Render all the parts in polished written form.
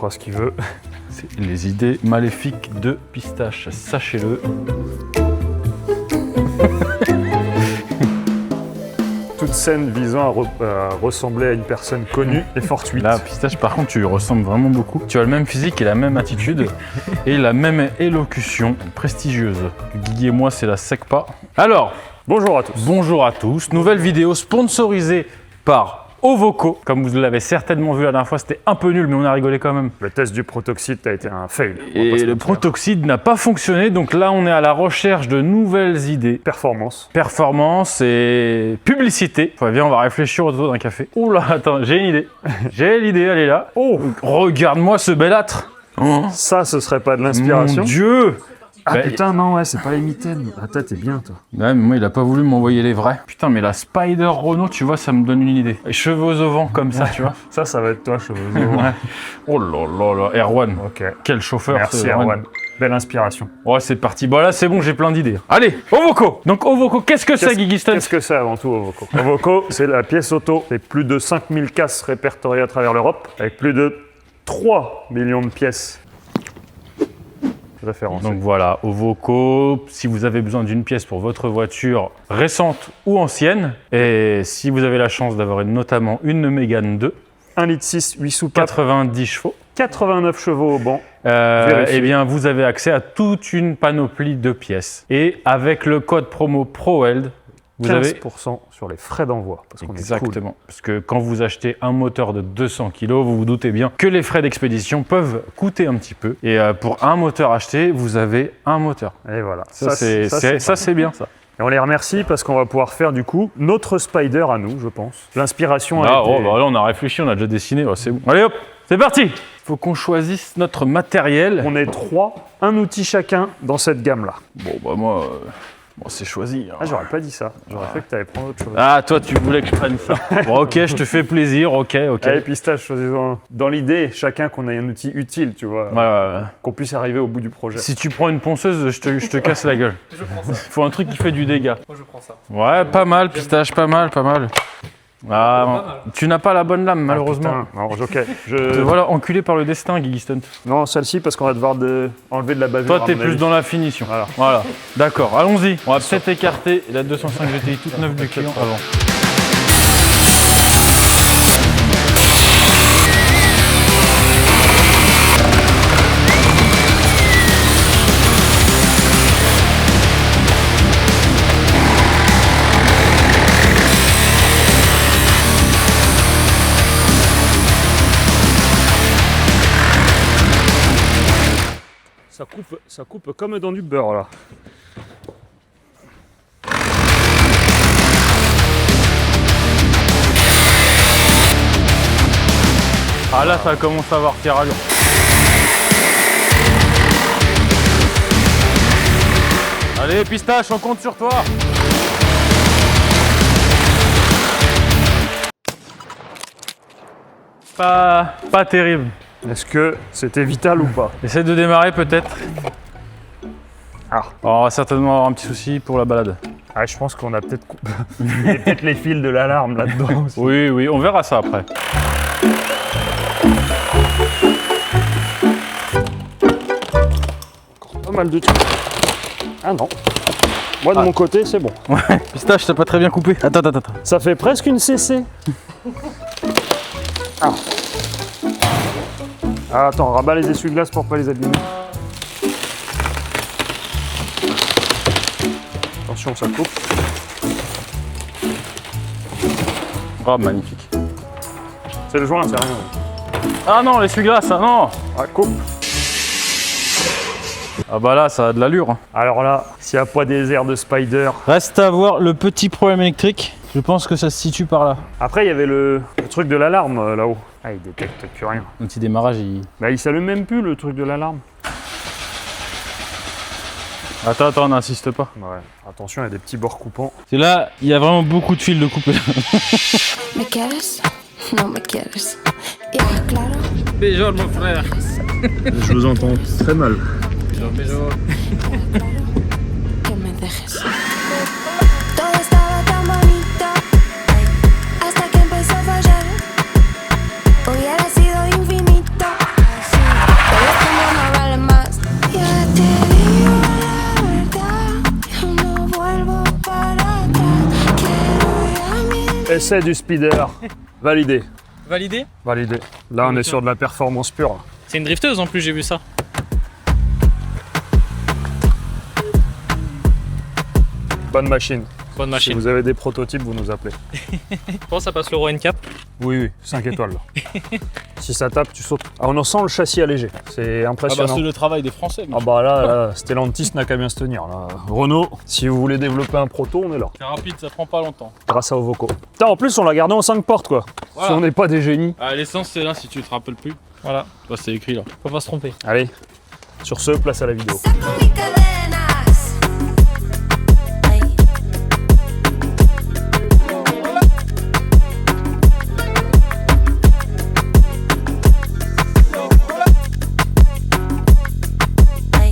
fera ce qu'il veut. C'est les idées maléfiques de Pistache, sachez-le. Toute scène visant à ressembler à une personne connue est fortuite. Là, Pistache, par contre, tu lui ressembles vraiment beaucoup. Tu as le même physique et la même attitude et la même élocution prestigieuse. Guigui et moi, c'est la SECPA. Alors, bonjour à tous. Bonjour à tous. Nouvelle vidéo sponsorisée par Ovoco. Comme vous l'avez certainement vu la dernière fois, c'était un peu nul, mais on a rigolé quand même. Le test du protoxyde a été un fail. Et le protoxyde n'a pas fonctionné, donc là, on est à la recherche de nouvelles idées. Performance. Performance et publicité. Enfin, viens, on va réfléchir autour d'un café. Oula, attends, j'ai une idée. J'ai l'idée, elle est là. Oh, regarde-moi ce bel âtre. Ça, ce serait pas de l'inspiration? Mon Dieu! Ah putain, non, ouais, c'est pas les mitaines. Ah, toi, t'es bien, toi. Ouais, mais moi, il a pas voulu m'envoyer les vrais. Putain, mais la Spider Renault, tu vois, ça me donne une idée. Les cheveux au vent, comme ça, tu vois. Ça va être toi, cheveux. Ouais. Oh là là là, Erwan. Ok. Quel chauffeur. Merci, Erwan. Belle inspiration. Ouais, c'est parti. Bon, là, c'est bon, j'ai plein d'idées. Allez, Ovoco. Donc, Ovoco, qu'est-ce que c'est, Guigui Stunt? Qu'est-ce que c'est avant tout, Ovoco? Ovoco, c'est la pièce auto. C'est plus de 5000 casses répertoriées à travers l'Europe, avec plus de 3 millions de pièces référencées. Donc voilà, Ovoco, si vous avez besoin d'une pièce pour votre voiture récente ou ancienne, et si vous avez la chance d'avoir notamment une Mégane 2, 1,6 litre 8 sous 4, 90 chevaux, 89 chevaux au banc. eh bien, vous avez accès à toute une panoplie de pièces. Et avec le code promo ProWeld, vous avez 15% sur les frais d'envoi. Exactement. Parce que quand vous achetez un moteur de 200 kg, vous vous doutez bien que les frais d'expédition peuvent coûter un petit peu. Et pour un moteur acheté, vous avez un moteur. Et voilà. Ça, c'est bien, ça. Et on les remercie parce qu'on va pouvoir faire du coup notre Spider à nous, je pense. L'inspiration a été... là, on a réfléchi, on a déjà dessiné, c'est bon. Allez hop, c'est parti. Il faut qu'on choisisse notre matériel. On est 3, un outil chacun dans cette gamme-là. Bon, bah moi, c'est choisi. Hein. Ah, j'aurais pas dit ça. J'aurais fait que tu allais prendre autre chose. Ah, toi, tu voulais que je prenne ça. Bon, ok, je te fais plaisir, ok. Allez, Pistache, choisissons. Dans l'idée, chacun qu'on ait un outil utile, tu vois. Ouais. Qu'on puisse arriver au bout du projet. Si tu prends une ponceuse, je te casse la gueule. Je prends ça. Faut un truc qui fait du dégât. Moi, je prends ça. Ouais, pas mal, Pistache, pas mal. Ah, tu n'as pas la bonne lame, malheureusement. Ah, alors, ok. Te voilà enculé par le destin, Guigui Stunt. Non, celle-ci, parce qu'on va devoir enlever de la bavure. Toi, t'es plus dans la finition. Voilà. D'accord, allons-y. On va peut-être écarter la 205 GTI toute neuve du client avant. Ça coupe comme dans du beurre, là. Ah là, ça commence à avoir tir à l'heure. Allez, Pistache, on compte sur toi. Pas terrible. Est-ce que c'était vital ou pas? Essaye de démarrer peut-être. Ah. On va certainement avoir un petit souci pour la balade. Ah, je pense qu'on a peut-être Il y a peut-être les fils de l'alarme là-dedans aussi. Oui, on verra ça après. Encore pas mal de trucs. Ah non. Moi de mon côté, c'est bon. Ouais, Pistache, t'as pas très bien coupé. Attends. Ça fait presque une CC. Ah. Ah, attends, rabat les essuie-glaces pour pas les abîmer. Attention, ça coupe. Oh, magnifique. C'est le joint, c'est rien. Ah non, l'essuie-glace, ah non. Ah, coupe. Ah bah là, ça a de l'allure. Hein. Alors là, s'il n'y a pas des airs de Spider... Reste à voir le petit problème électrique. Je pense que ça se situe par là. Après, il y avait le truc de l'alarme là-haut. Ah, il détecte plus rien. Un petit démarrage, il... Bah, il s'allume même plus, le truc de l'alarme. Attends, n'insiste pas. Ouais, attention, il y a des petits bords coupants. C'est là, il y a vraiment beaucoup de fils de couper. ¿Me quieres? No me quieres. Ya, claro. Bonjour, mon frère. Je vous entends très mal. Bonjour. Que me dejes. Todo estaba tan bonito hasta que empezó a fallar. Hubiera sido infinito. Así Essai du speeder. Validé. Validé? Validé. Là, on est sur de la performance pure. C'est une drifteuse en plus, j'ai vu ça. Bonne machine. Bonne Si machine. vous avez des prototypes, vous nous appelez. Je pense que ça passe l'Euro NCAP. Oui, 5 étoiles. Là. Si ça tape, tu sautes. Ah, on en sent le châssis allégé. C'est impressionnant. le travail des Français. Ah bah là, Stellantis n'a qu'à bien se tenir. Là. Renault, si vous voulez développer un proto, on est là. C'est rapide, ça prend pas longtemps. Grâce à Ovoco. Putain, en plus, on l'a gardé en 5 portes, quoi. Voilà. Si on n'est pas des génies. Ah, l'essence, c'est là si tu te rappelles plus. Voilà, Bah, c'est écrit là. faut pas se tromper. Allez, sur ce, place à la vidéo. Saco mis cadenas. Ay. Ay.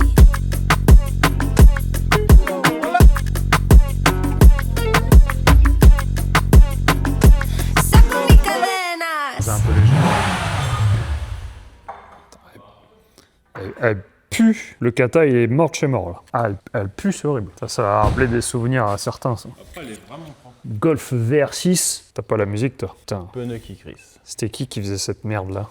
Saco mis C'est cadenas. un peu léger. Elle pue. Le kata, il est mort de chez mort, là. Ah, elle pue, c'est horrible. Ça va rappeler des souvenirs à certains, ça. Après, elle est vraiment propre. Golf VR6. T'as pas la musique, toi? Putain, Pneu qui crisse. c'était qui faisait cette merde-là?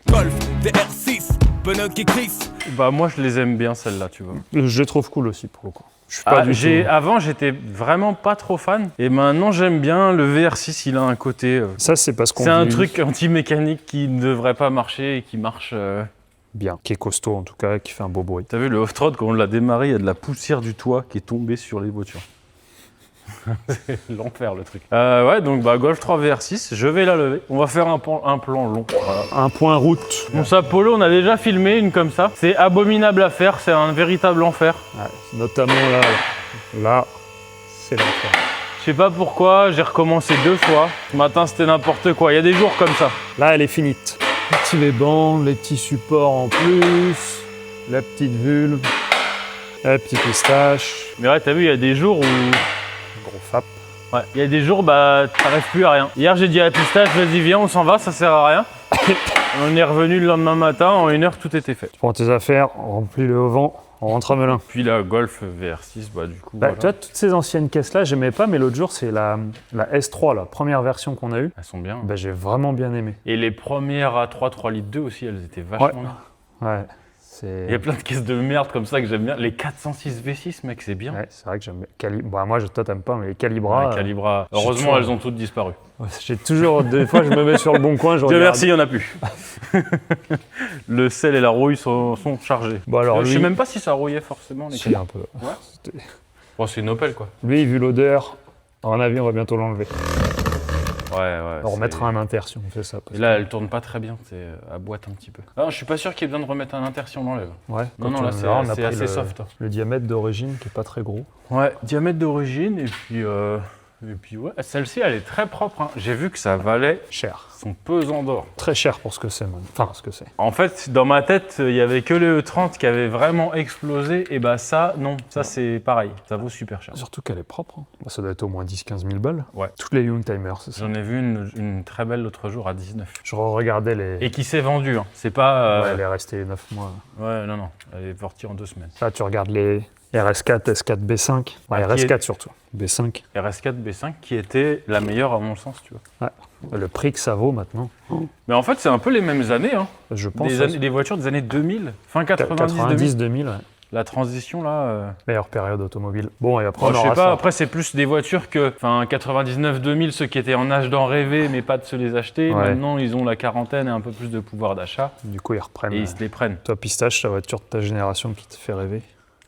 Golf, VR6, pneu qui crisse. Bah moi je les aime bien celles-là, tu vois. Je les trouve cool aussi, pour le coup. Je suis pas du tout... Avant j'étais vraiment pas trop fan et maintenant j'aime bien. Le VR6 il a un côté... Ça, c'est parce qu'on c'est un vieillit truc anti-mécanique qui ne devrait pas marcher et qui marche... bien, qui est costaud, en tout cas, qui fait un beau bruit. T'as vu le off-road quand on l'a démarré, il y a de la poussière du toit qui est tombée sur les voitures. C'est l'enfer le truc. Ouais donc bah Golf 3 VR6, je vais la lever. On va faire un plan long. Voilà. Un point route. Bon ça Polo, on a déjà filmé une comme ça. C'est abominable à faire, c'est un véritable enfer. Ouais, notamment là. Là, c'est l'enfer. Je sais pas pourquoi, j'ai recommencé 2 fois. Ce matin c'était n'importe quoi, il y a des jours comme ça. Là, elle est finite. Les petits bandes, les petits supports en plus, la petite vulve, la petite pistache, Mais ouais, t'as vu, il y a des jours où... gros fap. Ouais, il y a des jours, bah, t'arrives plus à rien. Hier, j'ai dit à la pistache, vas-y, viens, on s'en va, ça sert à rien. On est revenu le lendemain matin, en 1 heure, tout était fait. Tu prends tes affaires, on remplit le vent, on rentre à Melun. Puis la Golf VR6, bah, du coup, Bah, voilà. tu vois, toutes ces anciennes caisses-là, j'aimais pas, mais l'autre jour, c'est la S3, la première version qu'on a eue. Elles sont bien. Bah, j'ai vraiment bien aimé. Et les premières A3 3 litres 2 aussi, elles étaient vachement Ouais. bien. Ouais, Il y a plein de caisses de merde comme ça que j'aime bien. Les 406 V6, mec, c'est bien. ouais, c'est vrai que j'aime bien. Bah, moi, toi, t'aimes pas, mais les Calibra. Ouais, Calibra. j'ai Heureusement, toujours- elles ont toutes disparu. J'ai toujours, des fois, je me mets sur le bon coin, je Dieu regarde. merci, il n'y en a plus. Le sel et la rouille sont chargés. Bon, alors, Je lui, sais même pas si ça rouillait forcément les si, cailloux. un peu. Bon, c'est une Opel quoi. Lui, vu l'odeur, à mon avis, on va bientôt l'enlever. Ouais. On remettra un inter si on fait ça. parce Et là, elle tourne pas très bien, c'est à boîte un petit peu. Ah, je suis pas sûr qu'il y ait besoin de remettre un inter si on l'enlève. que- Ouais, Non, quand là, on verra, on a c'est pris assez soft. le diamètre d'origine qui est pas très gros. Ouais, diamètre d'origine, et puis ouais, celle-ci, elle est très propre. Hein. J'ai vu que ça valait Cher. son pesant d'or. Très cher pour ce que c'est, même. Enfin, ce que c'est. En fait, dans ma tête, il y avait que le E30 qui avait vraiment explosé, et bah ça, non, ça c'est pareil, ça vaut super cher. Surtout qu'elle est propre. Hein. Bah, ça doit être au moins 10-15 000 balles. Ouais. Toutes les Youngtimers, c'est ça. J'en ai vu une très belle l'autre jour à 19. Je regardais les. Et qui s'est vendue, hein. C'est pas... Ouais, elle est restée 9 mois. Ouais, non, elle est sortie en 2 semaines. Là, tu regardes les RS4, S4, B5. Ouais, Ah, qui RS4 surtout. B5. RS4 B5 qui était la meilleure à mon sens, tu vois. Le prix que ça vaut maintenant, Mais en fait, c'est un peu les mêmes années, hein. je pense. Des voitures des années 2000, fin 90-2000. 90-2000, ouais. La transition, là... Meilleure période automobile. Bon, et après, Bon, on je sais aura pas, ça. après c'est plus des voitures que, enfin 99-2000, ceux qui étaient en âge d'en rêver mais pas de se les acheter, Ouais. maintenant ils ont la quarantaine et un peu plus de pouvoir d'achat Du coup, ils reprennent. et ils se les prennent. Toi, Pistache, la voiture de ta génération qui te fait rêver.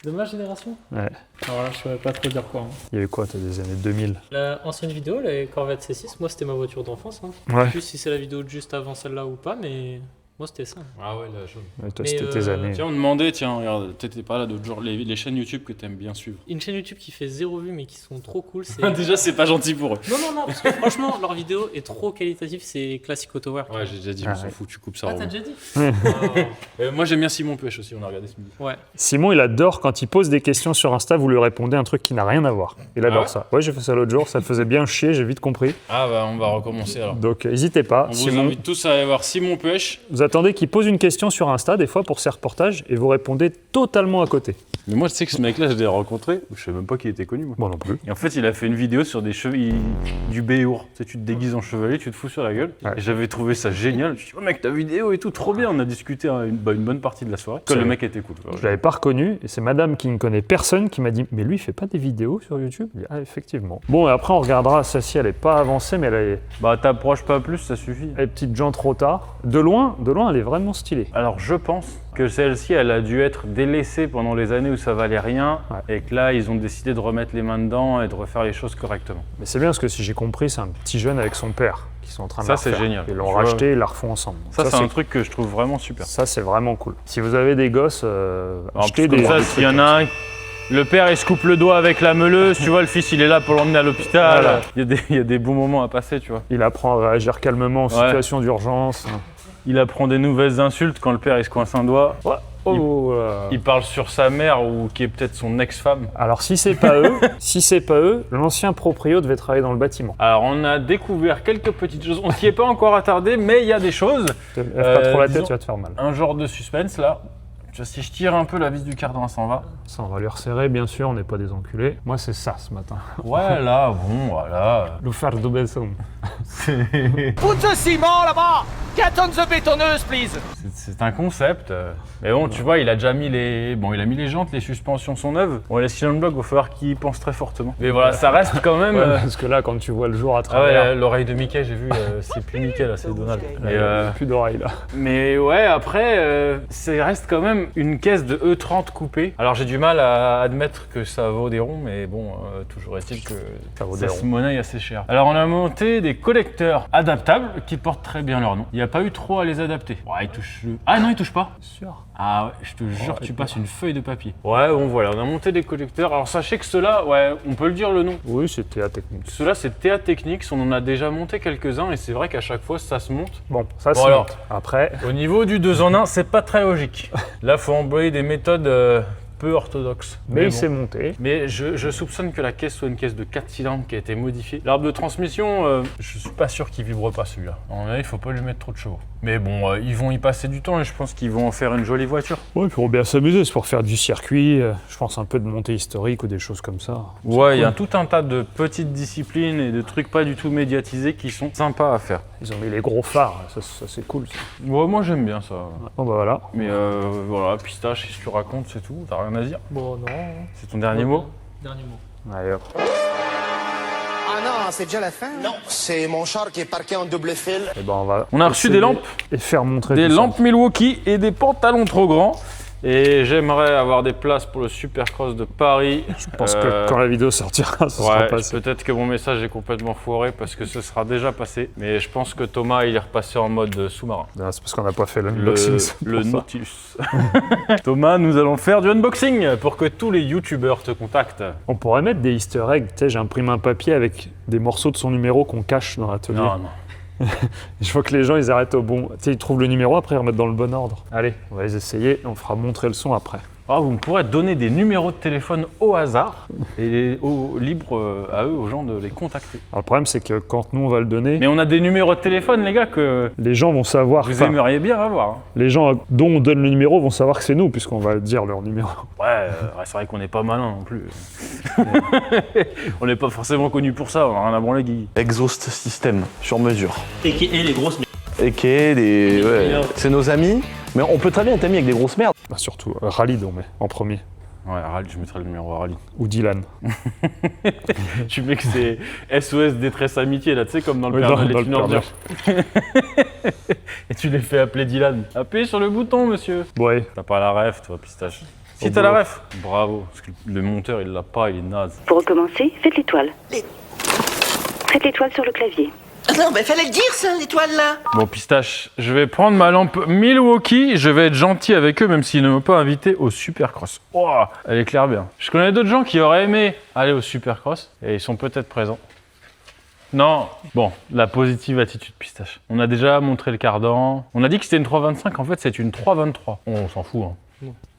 De ma génération? Ouais. Alors là, je saurais pas trop dire quoi. Hein. Il y a eu quoi, toi, des années 2000? La ancienne vidéo, la Corvette C6, moi c'était ma voiture d'enfance. Hein. Je Ouais. sais plus si c'est la vidéo de juste avant celle-là ou pas, mais moi c'était ça. Ah ouais, la jaune. Ouais, toi, Mais, c'était tes années. Tiens, on demandait, regarde, t'étais pas là d'autres jours, les chaînes YouTube que t'aimes bien suivre. Une chaîne YouTube qui fait 0 vues mais qui sont trop cool, c'est... Déjà, c'est pas gentil pour eux. Non, parce que franchement, leur vidéo est trop qualitative, c'est Classic Auto Work. Ouais, j'ai déjà dit, Ah on s'en ouais. fout, tu coupes ça. Ah, Romain. t'as déjà dit Moi, j'aime bien Simon Pêche aussi, on a regardé ce midi. Ouais. Simon, il adore quand il pose des questions sur Insta, vous lui répondez un truc qui n'a rien à voir. Il adore ouais ça. Ouais, j'ai fait ça l'autre jour, ça le faisait bien chier, j'ai vite compris. Ah bah, on va recommencer alors. Donc, n'hésitez pas. On vous Simon, invite tous à aller voir Simon Pêche. vous attendez qu'il pose une question sur Insta, des fois, pour ses reportages, et vous répondez totalement à côté. Mais moi, tu sais que ce mec-là, je l'ai rencontré. Je sais même pas qu'il était connu, moi. Moi non plus. Et en fait, il a fait une vidéo sur des cheveux du Béour. Tu sais, tu te déguises en chevalier, tu te fous sur la gueule. Ouais. Et j'avais trouvé ça génial. Je me suis dit, oh mec, ta vidéo et tout, trop bien. On a discuté une bonne partie de la soirée. C'est Le vrai. mec était cool. Je l'avais pas reconnu, et c'est madame qui ne connaît personne qui m'a dit « Mais lui, il fait pas des vidéos sur YouTube ?» Je dis « Ah, effectivement. » Bon, et après, on regardera, celle-ci, elle est pas avancée, mais Bah, t'approches pas plus, ça suffit. elle est petite gens trop tard. De loin, elle est vraiment stylée. Alors, je pense que celle-ci, elle a dû être délaissée pendant les années où ça valait rien. Ouais. Et que là, ils ont décidé de remettre les mains dedans et de refaire les choses correctement. Mais c'est bien, parce que si j'ai compris, c'est un petit jeune avec son père qui sont en train de Ça, la c'est refaire. génial. Ils Tu l'ont vois. racheté, ils la refont ensemble. Donc Ça, c'est un truc que je trouve vraiment super. Ça, c'est vraiment cool. Si vous avez des gosses, Alors, achetez comme des... ça, des s'il y trucs en a un, le père il se coupe le doigt avec la meuleuse, tu vois, le fils il est là pour l'emmener à l'hôpital. Voilà. Il y a des bons moments à passer, tu vois. Il apprend à réagir calmement en Ouais. situation d'urgence. Il apprend des nouvelles insultes quand le père il se coince un doigt. Ouais. Oh, Il parle sur sa mère ou qui est peut-être son ex-femme. Alors si c'est pas eux, l'ancien proprio devait travailler dans le bâtiment. Alors on a découvert quelques petites choses, on s'y est pas encore attardé, mais il y a des choses. Lève pas trop la tête, disons- tu vas te faire mal. Un genre de suspense là. Tu vois, si je tire un peu la vis du cardan, elle s'en va. Ça, on va lui resserrer, bien sûr, on n'est pas des enculés. Moi, c'est ça ce matin. Ouais, là, bon, voilà. Nous faire de besson. Put the ciment là-bas. Get on the bétonneuse, please. C'est un concept. Mais bon, tu vois, il a déjà mis les. Bon, il a mis les jantes, les suspensions sont neuves. Bon, les Silent Block, il va falloir qu'il y pense très fortement. Mais voilà, ça reste quand même. Ouais, parce que là, quand tu vois le jour à Ah travers, ouais, l'oreille de Mickey, j'ai vu, c'est plus Mickey là, c'est Donald. il y a plus d'oreilles là. Mais ouais, après, ça reste quand même une caisse de E30 coupée. Alors j'ai du mal à admettre que ça vaut des ronds, mais bon, toujours est-il que Ça vaut des ça ronds. se monnaie assez cher. Alors on a monté des collecteurs adaptables qui portent très bien leur nom. Il n'y a pas eu trop à les adapter. Ouais, ils touchent. Ah non, ils touchent pas. Sûr. Ah ouais, je te jure, tu passes une feuille de papier. Ouais, bon voilà, on a monté des collecteurs. Alors sachez que ceux-là, ouais, on peut le dire le nom. Oui, c'était la technique. Ceux-là, c'est Théâtre Techniques, on en a déjà monté quelques-uns et c'est vrai qu'à chaque fois, ça se monte. Bon, ça Bon, c'est. alors. Après, Au niveau du 2 en 1, c'est pas très logique. Là, faut employer des méthodes peu orthodoxe. mais il bon. s'est monté. Mais je soupçonne que la caisse soit une caisse de 4 cylindres qui a été modifiée. L'arbre de transmission, je suis pas sûr qu'il vibre pas celui-là. En vrai, il faut pas lui mettre trop de chevaux. Mais bon, ils vont y passer du temps et je pense qu'ils vont en faire une jolie voiture. Ouais, ils pourront bien s'amuser, c'est pour faire du circuit, je pense un peu de montée historique ou des choses comme ça. Ouais, il y a tout un tas de petites disciplines et de trucs pas du tout médiatisés qui sont sympas à faire. Ils ont mis les gros phares, ça c'est cool ça. Ouais, moi j'aime bien ça. Bon bah voilà. Mais voilà, pistache, si tu racontes, c'est tout. T'as rien à dire. Bon, non. C'est ton dernier mot. Dernier mot. Allez hop. Ah non, c'est déjà la fin? Non, c'est mon char qui est parqué en double fil. Et ben on va. On a reçu essayer des lampes. Et faire montrer Des tout ça. lampes Milwaukee et des pantalons trop grands. Et j'aimerais avoir des places pour le Supercross de Paris. Je pense que quand la vidéo sortira, ça sera Ouais, passé. peut-être que mon message est complètement foiré parce que ce sera déjà passé. Mais je pense que Thomas, il est repassé en mode sous-marin. Non, c'est parce qu'on n'a pas fait Le, l'unboxing. c'est le pour ça. Nautilus. Thomas, nous allons faire du unboxing pour que tous les youtubeurs te contactent. On pourrait mettre des easter eggs. Tu sais, j'ai imprimé un papier avec des morceaux de son numéro qu'on cache dans l'atelier. Non, non. Je vois que les gens, ils arrêtent au bon. Tu sais, ils trouvent le numéro, après ils remettent dans le bon ordre. Allez, on va les essayer. On fera montrer le son après. Ah, vous pourrez donner des numéros de téléphone au hasard et libre à eux, aux gens, de les contacter. Alors le problème, c'est que quand nous on va le donner, Mais on a des numéros de téléphone, les gars, que les gens vont savoir. vous enfin, aimeriez bien avoir. hein. les gens dont on donne le numéro vont savoir que c'est nous, puisqu'on va dire leur numéro. Ouais, c'est vrai qu'on n'est pas malin non plus. On n'est pas forcément connu pour ça, on a rien à branler, Guy. Exhaust System sur mesure. Et les grosses Et qui est des. Ouais, c'est nos amis. Mais on peut très bien être amis avec des grosses merdes. Bah, surtout, Khalid, on met en premier. Ouais, Rally, je mettrai le numéro à Rally. Ou Dylan. Tu mets que c'est SOS détresse amitié, là, tu sais, comme dans le Oui, Père Noël dans est le une Père ordure. Et tu les fais appeler Dylan. Appuyez sur le bouton, monsieur. Ouais. T'as pas la ref, toi, pistache. Si Au t'as la boulot. ref, bravo. Parce que le monteur, il l'a pas, il est naze. Pour recommencer, faites l'étoile. Faites l'étoile sur le clavier. Non, mais fallait le dire ça, l'étoile là. Bon, pistache, je vais prendre ma lampe Milwaukee. Je vais être gentil avec eux, même s'ils ne m'ont pas invité au Supercross. Oh, elle éclaire bien. Je connais d'autres gens qui auraient aimé aller au Supercross et ils sont peut-être présents. Non, bon, la positive attitude, pistache. On a déjà montré le cardan. On a dit que c'était une 325, en fait c'est une 323. On s'en fout, hein.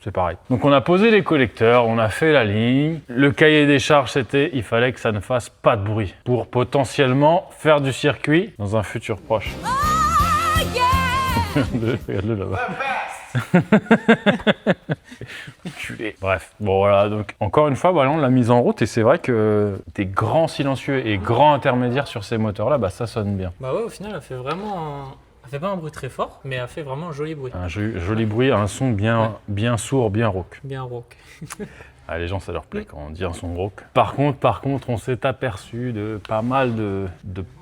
C'est pareil. Donc on a posé les collecteurs, on a fait la ligne. Le cahier des charges, c'était il fallait que ça ne fasse pas de bruit pour potentiellement faire du circuit dans un futur proche. Regarde-le là-bas. Enculé. Bref, bon voilà, donc encore une fois, voilà, on l'a mise en route et c'est vrai que des grands silencieux et grands intermédiaires sur ces moteurs-là, bah ça sonne bien. Bah ouais, au final, elle fait vraiment Elle fait pas un bruit très fort, mais elle fait vraiment un joli bruit. Un joli bruit, un son bien sourd, bien rauque. Bien rauque. Ah, les gens, ça leur plaît quand on dit un son rauque. Par contre, on s'est aperçu de pas mal de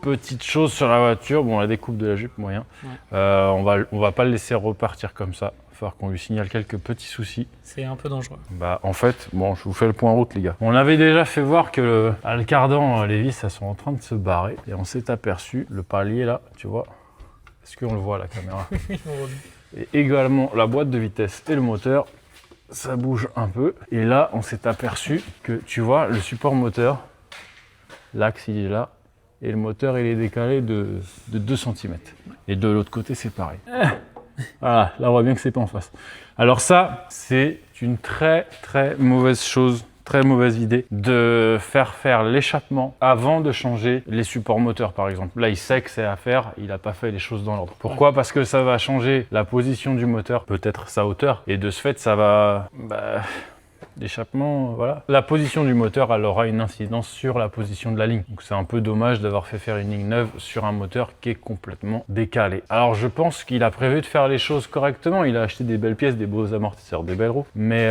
petites choses sur la voiture. Bon, la découpe de la jupe, moyen. Ouais. On va pas le laisser repartir comme ça. Il va falloir qu'on lui signale quelques petits soucis. C'est un peu dangereux. Bah, en fait, bon, je vous fais le point route, les gars. On avait déjà fait voir que le cardan, les vis, elles sont en train de se barrer. Et on s'est aperçu, le palier là, tu vois. Est-ce qu'on le voit à la caméra? Et également la boîte de vitesse et le moteur. Ça bouge un peu. Et là, on s'est aperçu que, tu vois, le support moteur, l'axe, il est là. Et le moteur, il est décalé de 2 cm. Et de l'autre côté, c'est pareil. Voilà, là, on voit bien que c'est pas en face. Alors ça, c'est une très mauvaise chose, très mauvaise idée de faire l'échappement avant de changer les supports moteurs, par exemple. Là, il sait que c'est à faire, il n'a pas fait les choses dans l'ordre. Pourquoi? Parce que ça va changer la position du moteur, peut-être sa hauteur, et de ce fait, ça va... l'échappement, voilà. La position du moteur, elle aura une incidence sur la position de la ligne. Donc c'est un peu dommage d'avoir fait faire une ligne neuve sur un moteur qui est complètement décalé. Alors je pense qu'il a prévu de faire les choses correctement. Il a acheté des belles pièces, des beaux amortisseurs, des belles roues. Mais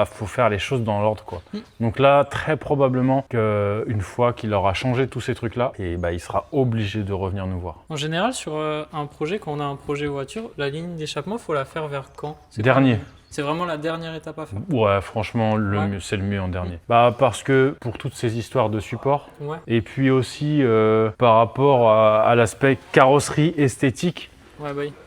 faut faire les choses dans l'ordre, quoi. Donc là, très probablement qu'une fois qu'il aura changé tous ces trucs-là, et il sera obligé de revenir nous voir. En général, sur un projet, quand on a un projet voiture, la ligne d'échappement, il faut la faire vers quand? Dernier. C'est vraiment la dernière étape à faire. Ouais, franchement, mieux, c'est le mieux en dernier. Parce que pour toutes ces histoires de support, et puis aussi par rapport à l'aspect carrosserie esthétique,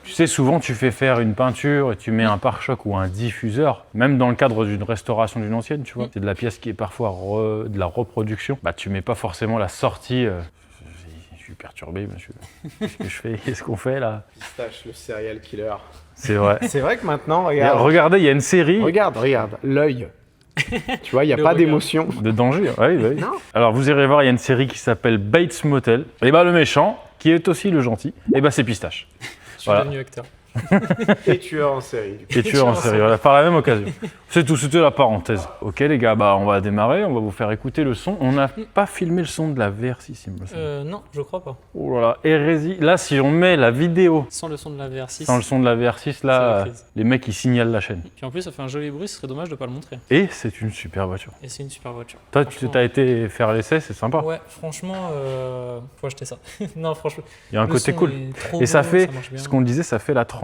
tu sais, souvent tu fais faire une peinture et tu mets un pare-choc ou un diffuseur, même dans le cadre d'une restauration d'une ancienne, tu vois, c'est de la pièce qui est parfois de la reproduction, tu mets pas forcément la sortie. Je suis perturbé, monsieur. Qu'est-ce que je fais? Qu'est-ce qu'on fait là? Pistache, le serial killer. C'est vrai. C'est vrai que maintenant, regarde. Regardez, il y a une série. Regarde, l'œil. Tu vois, il n'y a pas d'émotion. De danger, oui. Non. Alors, vous irez voir, il y a une série qui s'appelle Bates Motel. Et le méchant, qui est aussi le gentil, c'est Pistache. Je suis devenu acteur. Et tueur en série. Et tueur en série, voilà, par la même occasion. C'est tout, c'était la parenthèse. Ok les gars, on va démarrer, on va vous faire écouter le son. On n'a pas filmé le son de la VR6, il me semble. Non, je crois pas. Oh là là, hérésie. Là, si on met la vidéo... Sans le son de la VR6. Sans le son de la VR6, là, les mecs, ils signalent la chaîne. Puis en plus, ça fait un joli bruit, ce serait dommage de pas le montrer. Et c'est une super voiture. Et c'est une super voiture. Toi, tu t'as été faire l'essai, c'est sympa. Ouais, franchement, faut acheter ça. Non, franchement. Il y a un côté cool. Et ça fait, ce qu'on disait, ça fait la transition.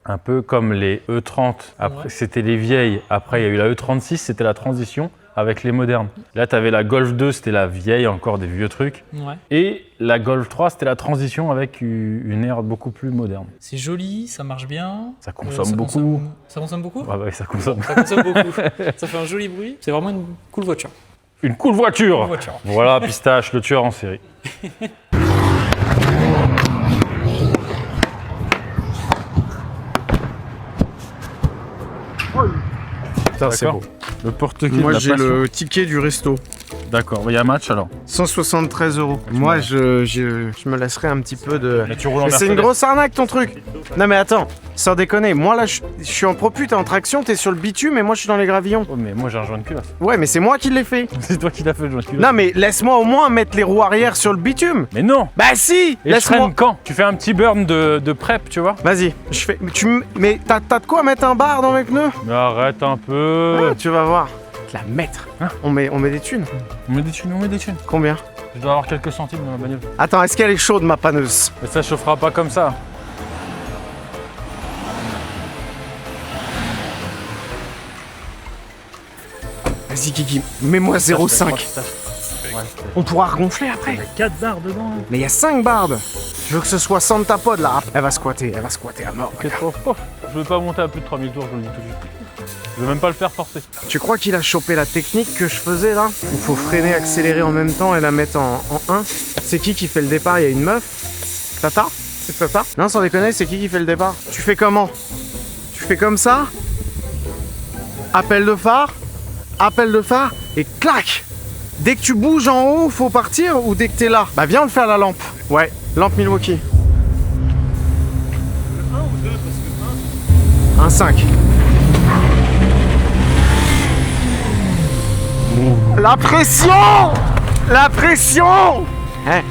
Un peu comme les E30, après c'était les vieilles, après il y a eu la E36, c'était la transition avec les modernes. Là tu avais la Golf 2, c'était la vieille, encore des vieux trucs. Et la Golf 3, c'était la transition avec une ère beaucoup plus moderne. C'est joli, ça marche bien. Ça consomme beaucoup. Ça consomme beaucoup? Ouais, ça consomme. Ça consomme beaucoup. Ça fait un joli bruit. C'est vraiment une cool voiture. Une cool voiture. Voilà, Pistache, le tueur en série. Putain, c'est beau. Le porte-clés. Moi, j'ai le ticket du resto. D'accord, il y a un match alors. 173 €. Moi, je me laisserai un petit peu de... Mais tu roules en c'est une grosse arnaque ton truc. Non mais attends, sans déconner, moi là, je suis en propu, t'es en traction, t'es sur le bitume et moi je suis dans les gravillons. Oh, mais moi j'ai un joint de culasse. Ouais, mais c'est moi qui l'ai fait. C'est toi qui l'as fait le joint de culasse. Non mais laisse-moi au moins mettre les roues arrière sur le bitume. Mais non. Bah si. Et laisse-moi. Quand tu fais un petit burn de prep, tu vois. Vas-y, je fais... Mais t'as de quoi mettre un bar dans mes pneus? Mais arrête un peu. Tu vas voir. La mettre. On met des thunes. On met des thunes. Combien? Je dois avoir quelques centimes dans la bagnole. Attends, est-ce qu'elle est chaude ma panneuse? Mais ça chauffera pas comme ça. Vas-y Kiki, mets-moi 0,5. On pourra regonfler après. Il y a 4 barres dedans. Mais il y a 5 barres. Je veux que ce soit Santa Pod là. Elle va squatter à mort. Je veux pas monter à plus de 3000 tours, je le dis tout de suite. Je veux même pas le faire forcer. Tu crois qu'il a chopé la technique que je faisais là? Il faut freiner, accélérer en même temps et la mettre en 1. C'est qui fait le départ? Il y a une meuf? Tata? C'est Tata? Non, sans déconner, c'est qui fait le départ? Tu fais comment? Tu fais comme ça? Appel de phare et clac! Dès que tu bouges en haut, faut partir ou dès que t'es là? Bah viens on le fait à la lampe. Ouais, lampe Milwaukee. 1,5. La pression! La pression! Hein?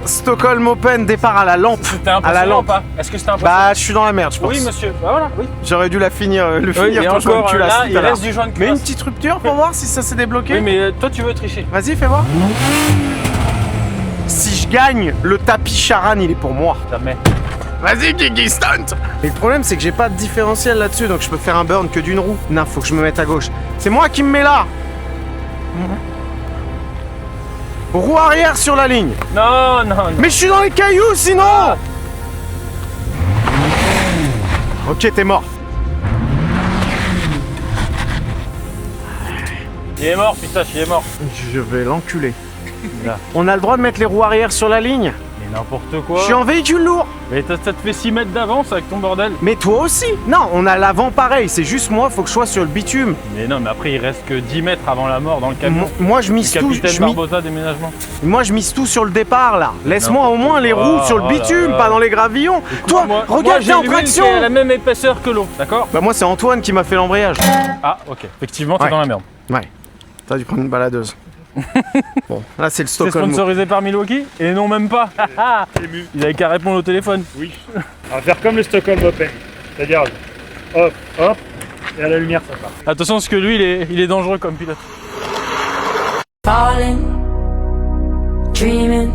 Stockholm Open, départ à la lampe. C'était À la impressionnant ou lampe. pas? Est-ce que c'était impressionnant? Bah, je suis dans la merde, je pense. oui, monsieur. Bah voilà, oui. J'aurais dû le finir Oui, ton et joint de encore, culasse là, tout il à l'heure. reste du joint de Mais une culasse. petite rupture pour voir si ça s'est débloqué. Oui, mais toi, tu veux tricher. Vas-y, fais voir. Si je gagne, le tapis Charan, il est pour moi. Jamais. Vas-y, Gigi Stunt. Mais le problème, c'est que j'ai pas de différentiel là-dessus, donc je peux faire un burn que d'une roue. Non, faut que je me mette à gauche. C'est moi qui me mets là. Roue arrière sur la ligne. Non, non, non. Mais je suis dans les cailloux, sinon. Ok, t'es mort. Il est mort, Pistache, il est mort. Je vais l'enculer. Là. On a le droit de mettre les roues arrière sur la ligne. Mais n'importe quoi. Je suis en véhicule lourd. Mais ça te fait 6 mètres d'avance avec ton bordel. Mais toi aussi. Non, on a l'avant pareil. C'est juste moi, faut que je sois sur le bitume. Mais non, mais après, il reste que 10 mètres avant la mort dans le camion. Moi, je mise Le tout. capitaine Barbosa déménagement. Moi, je mise tout sur le départ là. Laisse-moi au moins les roues sur le oh là bitume, là. pas dans les gravillons. Toi, Moi, regarde, j'ai t'es en l'huile traction. qui est à la même épaisseur que l'eau, d'accord? Bah moi, c'est Antoine qui m'a fait l'embrayage. Ah, ok. Effectivement, t'es Ouais. dans la merde. Ouais. T'as dû prendre une baladeuse. Bon, là, c'est le C'est Stockholm. sponsorisé par Milwaukee? Et non, même pas. Il avait qu'à répondre au téléphone. Oui. On va faire comme le Stockholm Open. C'est-à-dire, hop, hop, et à la lumière, ça part. Attention, parce que lui, il est dangereux comme pilote. Falling, dreaming.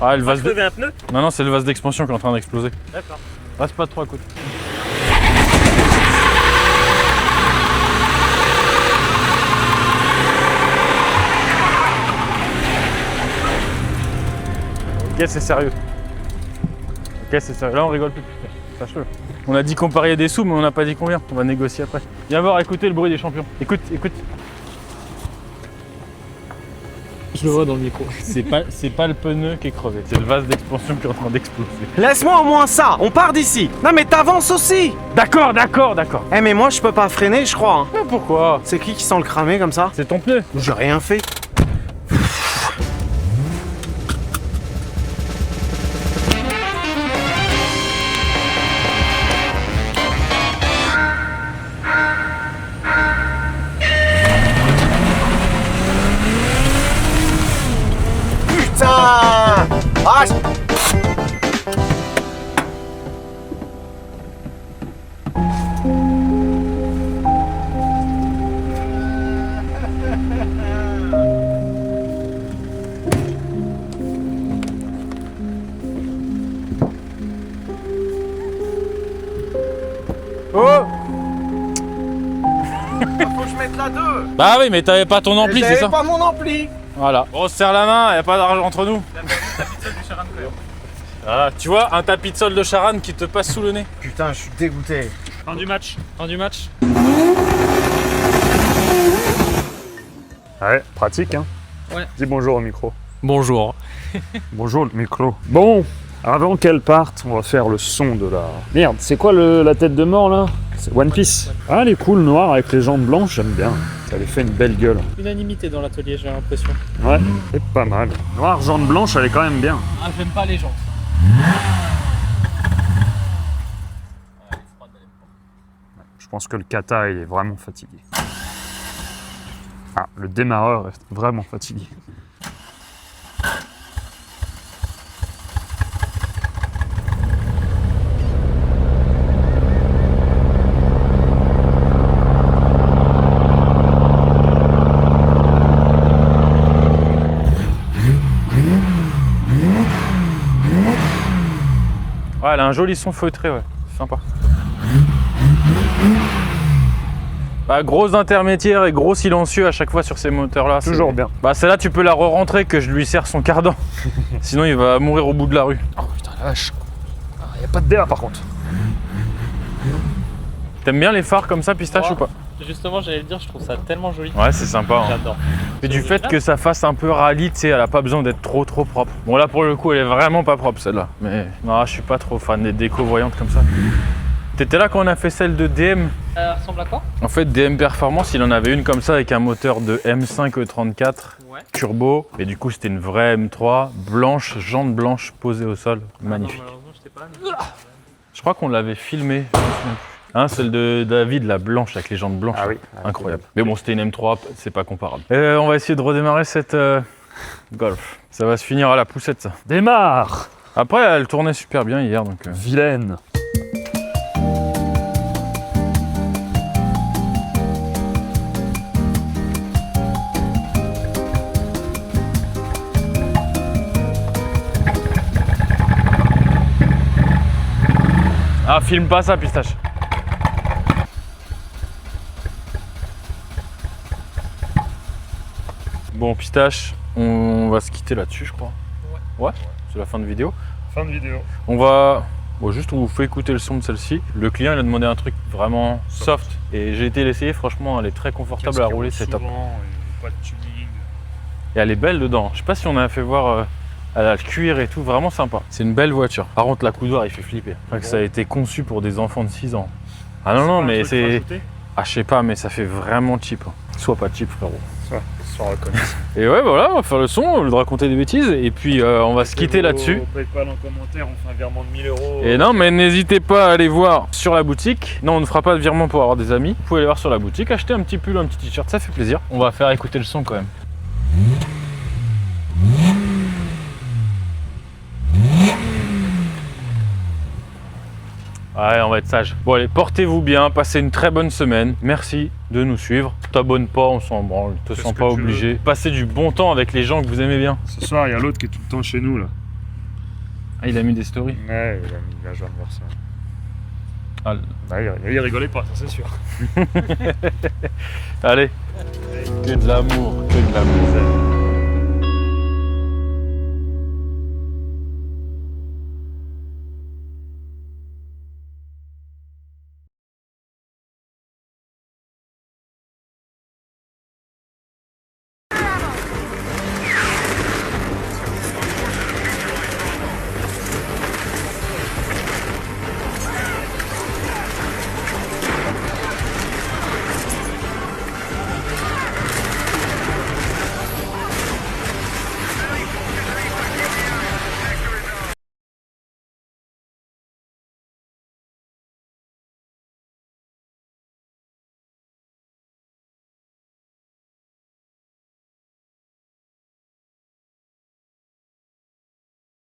Ah, le vase de... un pneu. Non, non, c'est le vase d'expansion qui est en train d'exploser. D'accord. Reste pas trop à côté. Ok, c'est sérieux. Ok, c'est sérieux. Là, on rigole plus. Sache-le. On a dit qu'on pariait des sous, mais on n'a pas dit combien. On va négocier après. Viens voir, écoutez le bruit des champions. Écoute, écoute. Je le vois dans le micro. C'est pas le pneu qui est crevé, c'est le vase d'expansion qui est en train d'exploser. Laisse-moi au moins ça. On part d'ici. Non, mais t'avances aussi. D'accord, d'accord, d'accord. Eh, mais moi, je peux pas freiner, je crois. Hein. Mais pourquoi? C'est qui sent le cramer comme ça? C'est ton pneu. J'ai rien fait. Putain! Ah, Oh! faut que je mette la 2. Bah oui, mais t'avais pas ton ampli, c'est J'avais ça? pas mon ampli. Voilà. On se serre la main, y a pas d'argent entre nous. Ah, tu vois, un tapis de sol de Charan qui te passe sous le nez. Putain, je suis dégoûté. Fin du match. Fin du match. Ouais, pratique, hein. Ouais. Dis bonjour au micro. Bonjour. Bonjour le micro. Bon, avant qu'elle parte, on va faire le son de la... Merde, c'est quoi la tête de mort là? C'est One Piece. Ah, elle est cool, noire, avec les jambes blanches, j'aime bien. Ça lui fait une belle gueule. Unanimité dans l'atelier, j'ai l'impression. Ouais, c'est pas mal. Noire, jambes blanches, elle est quand même bien. Ah, j'aime pas les gens. Je pense que le kata, il est vraiment fatigué. Ah, le démarreur est vraiment fatigué. Ouais, elle a un joli son feutré, ouais. Sympa. Bah, gros intermédiaire et gros silencieux à chaque fois sur ces moteurs-là. Toujours bien. Bah, celle-là, tu peux la re-rentrer que je lui serre son cardan. Sinon, il va mourir au bout de la rue. Oh putain la vache. Y a pas de DA par contre. T'aimes bien les phares comme ça, Pistache, ou pas? Justement, j'allais le dire, je trouve ça tellement joli. Ouais, c'est sympa. Hein. J'adore. Et du fait que ça fasse un peu rallye, tu sais, elle a pas besoin d'être trop propre. Bon, là, pour le coup, elle est vraiment pas propre, celle-là. Mais non, je suis pas trop fan des décos voyantes comme ça. T'étais là quand on a fait celle de DM? Ça ressemble à quoi? En fait, DM Performance, il en avait une comme ça avec un moteur de M5 E34 Ouais. turbo. Et du coup, c'était une vraie M3 blanche, jante blanche posée au sol. Magnifique. Non, malheureusement, j'étais pas là. Je crois qu'on l'avait filmé. Je me souviens plus. Hein, celle de David, la blanche, avec les jantes blanches. Ah oui. Incroyable. Mais bon, c'était une M3, c'est pas comparable. On va essayer de redémarrer cette Golf. Ça va se finir à la poussette, ça. Démarre. Après, elle tournait super bien hier, donc... Vilaine. Ah, filme pas ça, Pistache. Bon, Pistache, on va se quitter là-dessus, je crois. Ouais. Ouais, c'est la fin de vidéo. Fin de vidéo. On va... Bon, juste, on vous fait écouter le son de celle-ci. Le client, il a demandé un truc vraiment soft. Et j'ai été l'essayer, franchement, elle est très confortable à rouler, c'est top. Pas de tuning. Et elle est belle dedans. Je sais pas si on a fait voir... Elle a le cuir et tout, vraiment sympa. C'est une belle voiture. Par contre, l'accoudoir, il fait flipper. Je crois que ça a été conçu pour des enfants de 6 ans. Ah non, non, mais c'est... Ah, je sais pas, mais ça fait vraiment cheap. Sois pas cheap, frérot. Sur la connaissance. Et ouais, voilà, on va faire le son, au lieu de raconter des bêtises. Et puis, on va se quitter là-dessus. PayPal en commentaire, on fait un virement de 1000 €. Et non, mais n'hésitez pas à aller voir sur la boutique. Non, on ne fera pas de virement pour avoir des amis. Vous pouvez aller voir sur la boutique, acheter un petit pull, un petit t-shirt, ça fait plaisir. On va faire écouter le son quand même. Ouais, on va être sage. Bon allez, portez-vous bien, passez une très bonne semaine. Merci de nous suivre. T'abonnes pas, on s'en branle, te sens pas obligé. Passez du bon temps avec les gens que vous aimez bien. Ce soir, il y a l'autre qui est tout le temps chez nous là. Ah, il a mis des stories. Ouais, il a mis, là, je viens de voir ça. Ah, Bah, il rigolait pas, ça c'est sûr. allez, que de l'amour, que de l'amour.